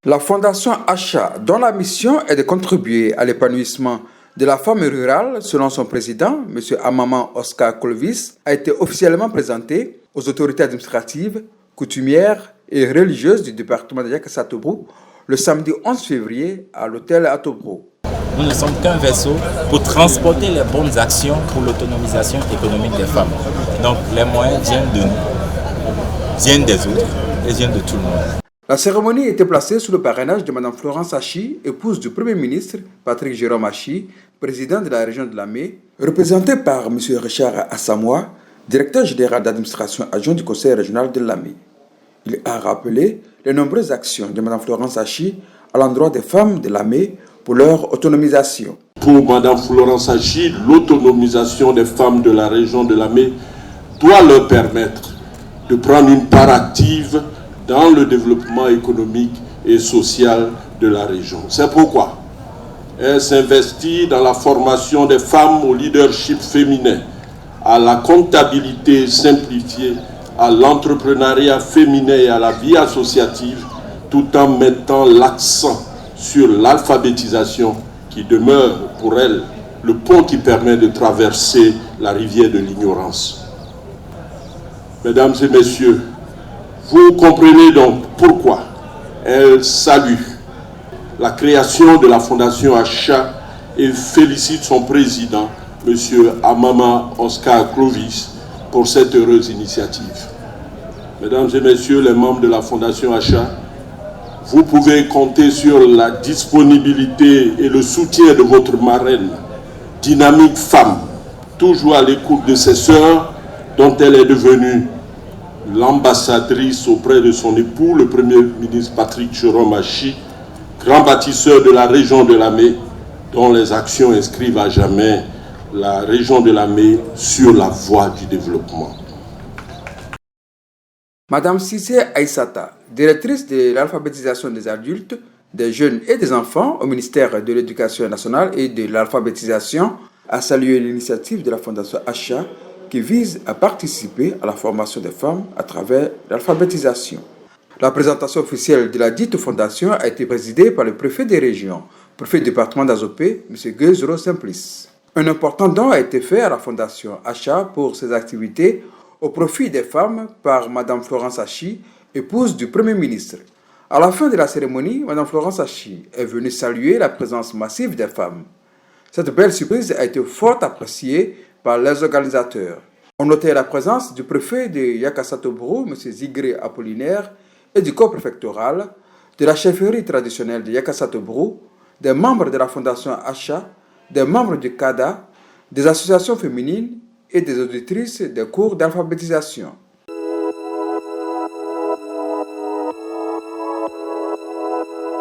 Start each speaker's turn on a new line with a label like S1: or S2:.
S1: La Fondation Acha, dont la mission est de contribuer à l'épanouissement de la femme rurale, selon son président, M. Amaman Oscar Clovis, a été officiellement présentée aux autorités administratives, coutumières et religieuses du département de Yakassatobrou le samedi 11 février à l'hôtel Atobrou.
S2: Nous ne sommes qu'un vaisseau pour transporter les bonnes actions pour l'autonomisation économique des femmes. Donc les moyens viennent de nous, viennent des autres et viennent de tout le monde.
S1: La cérémonie était placée sous le parrainage de Mme Florence Hachi, épouse du Premier ministre Patrick Jérôme Hachi, président de la région de Lamé, représentée par M. Richard Assamoah, directeur général d'administration adjoint du Conseil régional de Lamé. Il a rappelé les nombreuses actions de Mme Florence Hachi à l'endroit des femmes de Lamé pour leur autonomisation.
S3: Pour Mme Florence Hachi, l'autonomisation des femmes de la région de Lamé doit leur permettre de prendre une part active dans le développement économique et social de la région. C'est pourquoi elle s'investit dans la formation des femmes au leadership féminin, à la comptabilité simplifiée, à l'entrepreneuriat féminin et à la vie associative, tout en mettant l'accent sur l'alphabétisation qui demeure pour elle le pont qui permet de traverser la rivière de l'ignorance. Mesdames et messieurs, vous comprenez donc pourquoi elle salue la création de la Fondation Acha et félicite son président, M. Amaman Oscar Clovis, pour cette heureuse initiative. Mesdames et messieurs les membres de la Fondation Acha, vous pouvez compter sur la disponibilité et le soutien de votre marraine, dynamique femme, toujours à l'écoute de ses sœurs, dont elle est devenue l'ambassadrice auprès de son époux, le Premier ministre Patrick Jérôme Hachi, grand bâtisseur de la région de Lamé, dont les actions inscrivent à jamais la région de Lamé sur la voie du développement.
S1: Madame Cissé Aïssata, directrice de l'alphabétisation des adultes, des jeunes et des enfants au ministère de l'Éducation nationale et de l'alphabétisation, a salué l'initiative de la Fondation Acha qui vise à participer à la formation des femmes à travers l'alphabétisation. La présentation officielle de la dite fondation a été présidée par le préfet des régions, préfet du département d'Azopé, M. Guezro Simplice. Un important don a été fait à la Fondation Acha pour ses activités au profit des femmes par Mme Florence Hachi, épouse du Premier ministre. À la fin de la cérémonie, Mme Florence Hachi est venue saluer la présence massive des femmes. Cette belle surprise a été fort appréciée par les organisateurs. On notait la présence du préfet de Yakassatobrou, M. Zigré Apollinaire, et du corps préfectoral, de la chefferie traditionnelle de Yakassatobrou, des membres de la Fondation Acha, des membres du CADA, des associations féminines et des auditrices des cours d'alphabétisation.